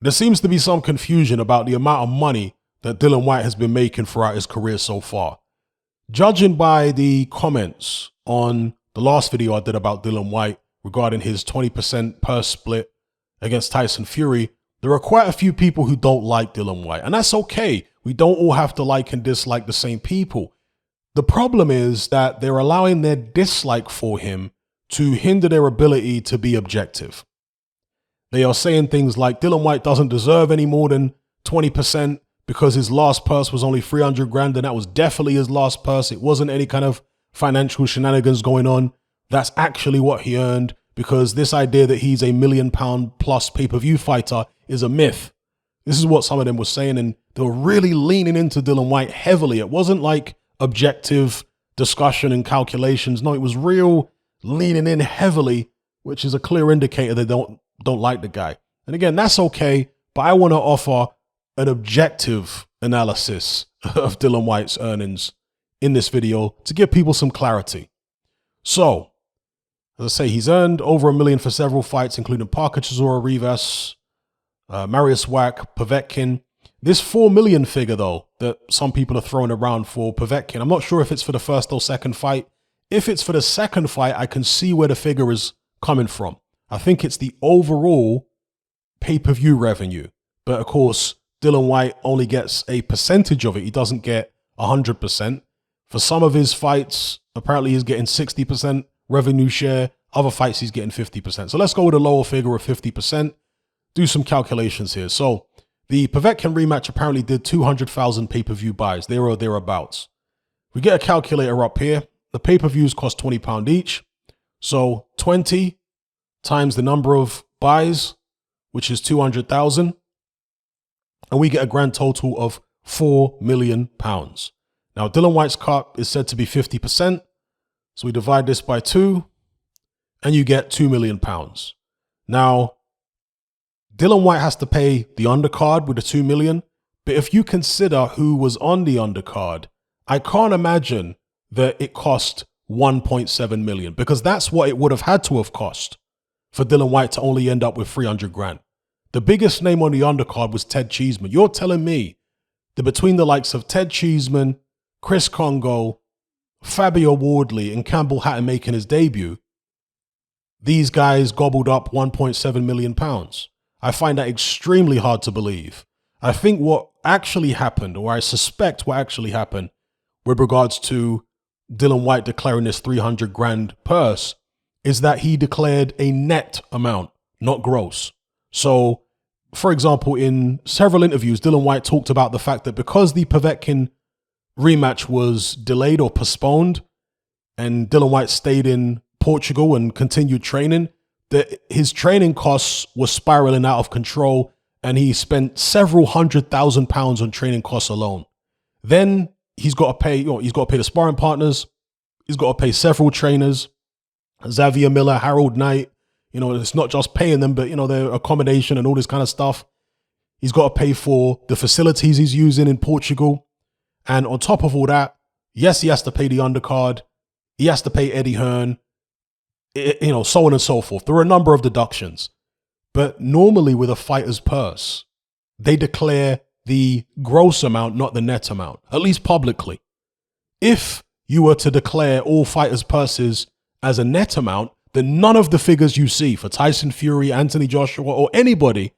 There seems to be some confusion about the amount of money that Dillian Whyte has been making throughout his career so far. Judging by the comments on the last video I did about Dillian Whyte regarding his 20% purse split against Tyson Fury, there are quite a few people who don't like Dillian Whyte, and that's okay. We don't all have to like and dislike the same people. The problem is that they're allowing their dislike for him to hinder their ability to be objective. They are saying things like Dillian Whyte doesn't deserve any more than 20% because his last purse was only 300 grand, and that was definitely his last purse. It wasn't any kind of financial shenanigans going on. That's actually what he earned, because this idea that he's a £1 million plus pay-per-view fighter is a myth. This is what some of them were saying, and they were really leaning into Dillian Whyte heavily. It wasn't like objective discussion and calculations. No, it was real leaning in heavily, which is a clear indicator they don't like the guy. And again, that's okay, but I want to offer an objective analysis of Dillian Whyte's earnings in this video to give people some clarity. So, as I say, he's earned over $1 million for several fights, including Parker Chisora, Rivas, Mariusz Wach, Povetkin. This $4 million figure, though, that some people are throwing around for Povetkin, I'm not sure if it's for the first or second fight. If it's for the second fight, I can see where the figure is coming from. I think it's the overall pay-per-view revenue. But of course, Dillian Whyte only gets a percentage of it. He doesn't get 100%. For some of his fights, apparently he's getting 60% revenue share. Other fights, he's getting 50%. So let's go with a lower figure of 50%. Do some calculations here. So the Povetkin rematch apparently did 200,000 pay-per-view buys. There or thereabouts. We get a calculator up here. The pay-per-views cost £20 each. So 20 times the number of buys, which is 200,000. And we get a grand total of £4 million. Now, Dillian Whyte's cut is said to be 50%. So we divide this by 2 and you get £2 million. Now, Dillian Whyte has to pay the undercard with the $2 million. But if you consider who was on the undercard, I can't imagine that it cost 1.7 million, because that's what it would have had to have cost for Dillian Whyte to only end up with 300 grand. The biggest name on the undercard was Ted Cheeseman. You're telling me that between the likes of Ted Cheeseman, Chris Kongo, Fabio Wardley, and Campbell Hatton making his debut, these guys gobbled up 1.7 million pounds. I find that extremely hard to believe. I think what actually happened, or I suspect what actually happened with regards to Dillian Whyte declaring this 300 grand purse, is that he declared a net amount, not gross. So, for example, in several interviews, Dillian Whyte talked about the fact that because the Povetkin rematch was delayed or postponed, and Dillian Whyte stayed in Portugal and continued training, that his training costs were spiraling out of control, and he spent several £100,000 on training costs alone. Then he's got to pay, he's got to pay the sparring partners. He's got to pay several trainers, Xavier Miller, Harold Knight. It's not just paying them, but, their accommodation and all this kind of stuff. He's got to pay for the facilities he's using in Portugal. And on top of all that, yes, he has to pay the undercard. He has to pay Eddie Hearn, so on and so forth. There are a number of deductions. But normally with a fighter's purse, they declare the gross amount, not the net amount, at least publicly. If you were to declare all fighters' purses as a net amount, then none of the figures you see for Tyson Fury, Anthony Joshua, or anybody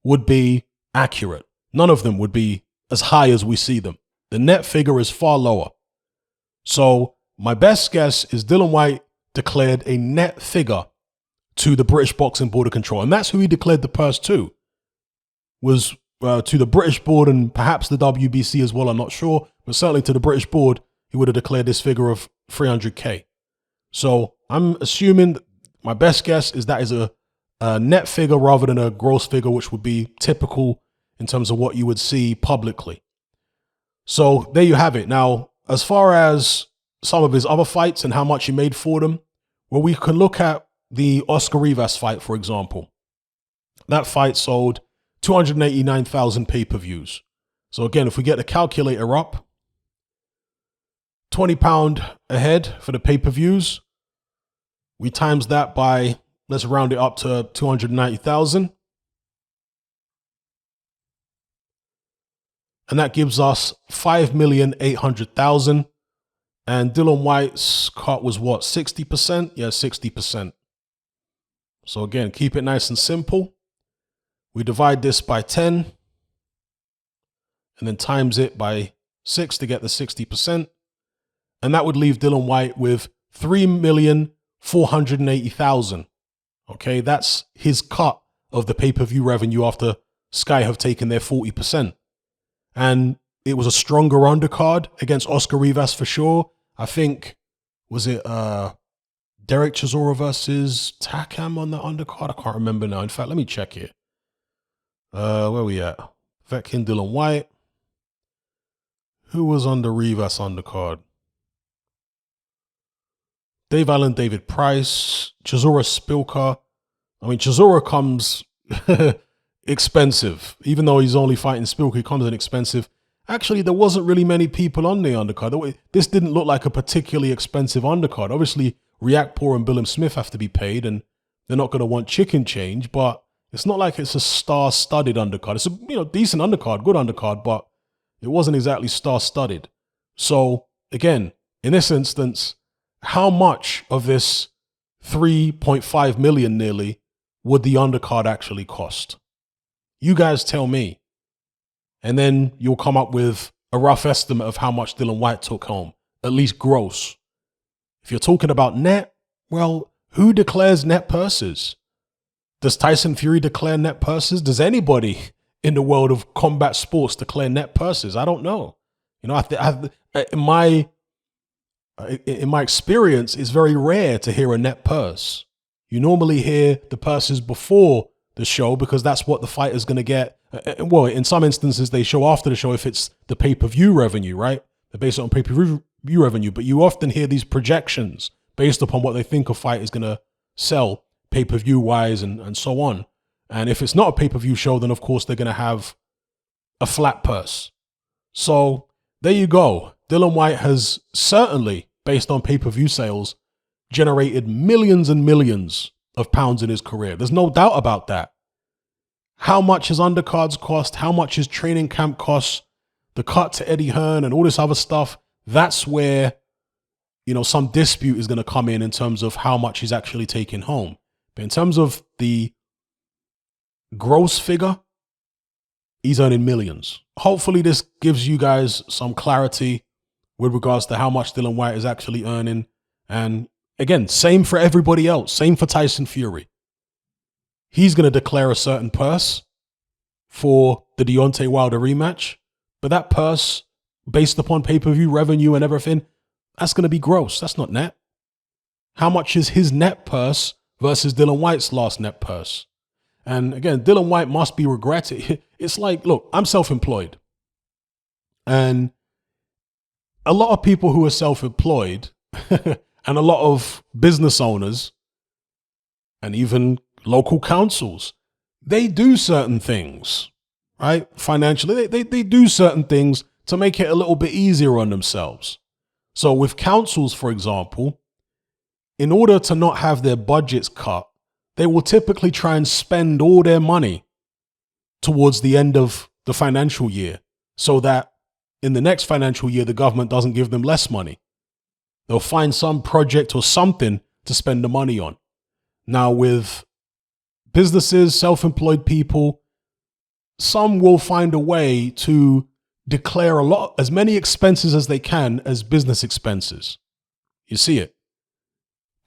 would be accurate. None of them would be as high as we see them. The net figure is far lower. So my best guess is Dillian Whyte declared a net figure to the British Boxing Board of Control. And that's who he declared the purse to, was to the British board and perhaps the WBC as well, I'm not sure. But certainly to the British board, he would have declared this figure of 300K. So I'm assuming, my best guess is that is a net figure rather than a gross figure, which would be typical in terms of what you would see publicly. So there you have it. Now, as far as some of his other fights and how much he made for them, well, we can look at the Oscar Rivas fight, for example. That fight sold 289,000 pay-per-views. So again, if we get the calculator up, £20 a head for the pay-per-views. We times that by, let's round it up to 290,000. and that gives us 5,800,000. And Dillian Whyte's cut was what, 60%? Yeah, 60%. So again, keep it nice and simple. We divide this by 10 and then times it by 6 to get the 60%. And that would leave Dillian Whyte with 3,480,000. Okay, that's his cut of the pay-per-view revenue after Sky have taken their 40%. And it was a stronger undercard against Oscar Rivas for sure. I think, was it Derek Chisora versus Takam on the undercard? I can't remember now. In fact, let me check it. Where we at? Povetkin, Dillian Whyte. Who was on the Rivas undercard? Dave Allen, David Price, Chisora Spilka. I mean, Chisora comes expensive. Even though he's only fighting Spilka, he comes in expensive. Actually, there wasn't really many people on the undercard. This didn't look like a particularly expensive undercard. Obviously, Riakporhe and Billum Smith have to be paid, and they're not going to want chicken change, but it's not like it's a star-studded undercard. It's a decent undercard, good undercard, but it wasn't exactly star-studded. So, again, in this instance, how much of this 3.5 million nearly would the undercard actually cost? You guys tell me. And then you'll come up with a rough estimate of how much Dillian Whyte took home, at least gross. If you're talking about net, well, who declares net purses? Does Tyson Fury declare net purses? Does anybody in the world of combat sports declare net purses? I don't know. In my experience, it's very rare to hear a net purse. You normally hear the purses before the show because that's what the fighter's going to get. Well, in some instances, they show after the show if it's the pay-per-view revenue, right? They base it on pay-per-view revenue, but you often hear these projections based upon what they think a fight is going to sell pay-per-view wise and so on. And if it's not a pay-per-view show, then of course they're going to have a flat purse. So there you go. Dillian Whyte has certainly, based on pay-per-view sales, generated millions and millions of pounds in his career. There's no doubt about that. How much his undercards cost, how much his training camp costs, the cut to Eddie Hearn and all this other stuff, that's where, some dispute is going to come in terms of how much he's actually taking home. But in terms of the gross figure, he's earning millions. Hopefully this gives you guys some clarity with regards to how much Dillian Whyte is actually earning. And again, same for everybody else. Same for Tyson Fury. He's going to declare a certain purse for the Deontay Wilder rematch. But that purse, based upon pay-per-view revenue and everything, that's going to be gross. That's not net. How much is his net purse versus Dillian Whyte's last net purse? And again, Dillian Whyte must be regretted. It's like, look, I'm self-employed. And a lot of people who are self-employed and a lot of business owners and even local councils, they do certain things, right? Financially, they do certain things to make it a little bit easier on themselves. So with councils, for example, in order to not have their budgets cut, they will typically try and spend all their money towards the end of the financial year so that in the next financial year, the government doesn't give them less money. They'll find some project or something to spend the money on. Now with businesses, self-employed people, some will find a way to declare as many expenses as they can as business expenses. You see it.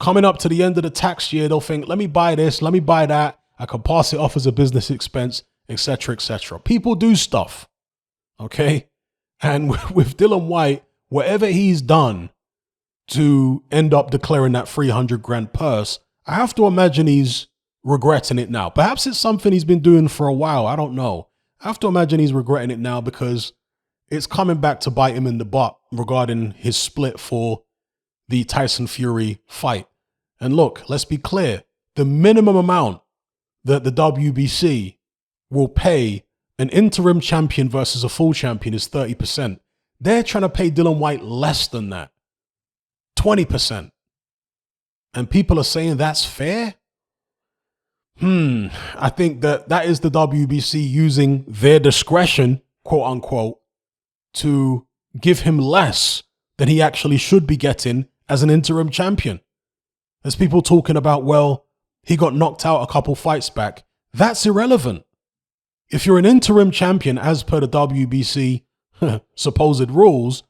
Coming up to the end of the tax year, they'll think, let me buy this, let me buy that. I can pass it off as a business expense, etc., etc. People do stuff, okay? And with Dillian Whyte, whatever he's done to end up declaring that 300 grand purse, I have to imagine he's regretting it now. Perhaps it's something he's been doing for a while. I don't know. I have to imagine he's regretting it now because it's coming back to bite him in the butt regarding his split for the Tyson Fury fight. And look, let's be clear. The minimum amount that the WBC will pay an interim champion versus a full champion is 30%. They're trying to pay Dillian Whyte less than that. 20%. And people are saying that's fair? I think that is the WBC using their discretion, quote unquote, to give him less than he actually should be getting as an interim champion. There's people talking about, well, he got knocked out a couple fights back. That's irrelevant. If you're an interim champion, as per the WBC supposed rules,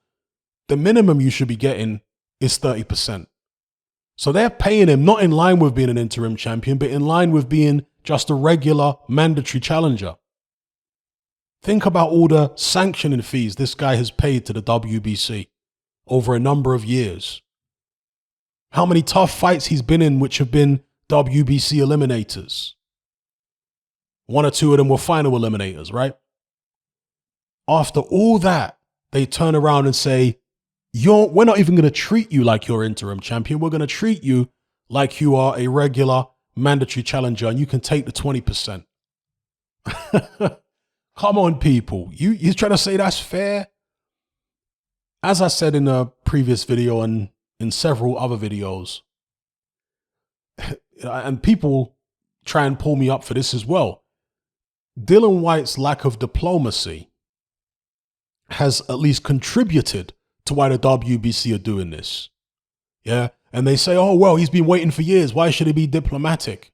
the minimum you should be getting is 30%. So they're paying him not in line with being an interim champion, but in line with being just a regular mandatory challenger. Think about all the sanctioning fees this guy has paid to the WBC over a number of years. How many tough fights he's been in which have been WBC eliminators. 1 or 2 of them were final eliminators, right? After all that, they turn around and say, we're not even going to treat you like you're interim champion. We're going to treat you like you are a regular mandatory challenger and you can take the 20%. Come on, people. You trying to say that's fair? As I said in a previous video and in several other videos, and people try and pull me up for this as well, Dillian Whyte's lack of diplomacy has at least contributed to why the WBC are doing this. Yeah. And they say, oh, well, he's been waiting for years. Why should he be diplomatic?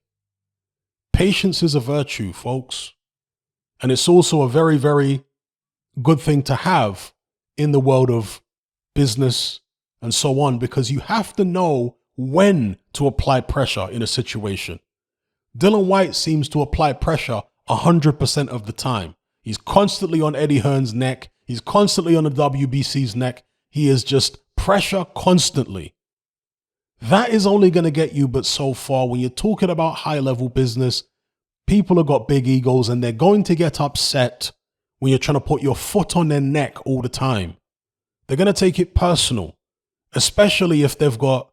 Patience is a virtue, folks. And it's also a very, very good thing to have in the world of business and so on, because you have to know when to apply pressure in a situation. Dillian Whyte seems to apply pressure 100% of the time. He's constantly on Eddie Hearn's neck. He's constantly on the WBC's neck. He is just pressure constantly. That is only going to get you but so far. When you're talking about high-level business, people have got big egos and they're going to get upset when you're trying to put your foot on their neck all the time. They're going to take it personal, especially if they've got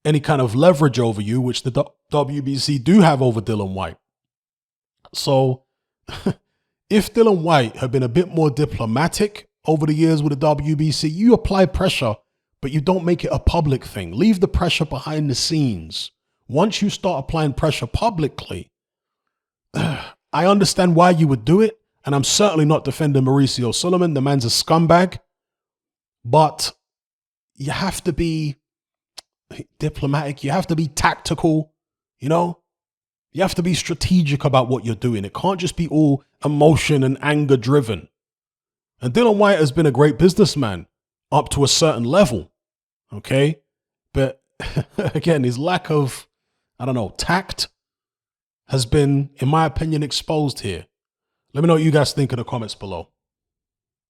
any kind of leverage over you, which the WBC do have over Dillian Whyte. So if Dillian Whyte had been a bit more diplomatic over the years with the WBC, you apply pressure, but you don't make it a public thing. Leave the pressure behind the scenes. Once you start applying pressure publicly, I understand why you would do it, and I'm certainly not defending Mauricio Sulaiman. The man's a scumbag, but you have to be diplomatic. You have to be tactical, you know? You have to be strategic about what you're doing. It can't just be all emotion and anger driven. And Dillian Whyte has been a great businessman up to a certain level, okay? But again, his lack of, tact has been, in my opinion, exposed here. Let me know what you guys think in the comments below.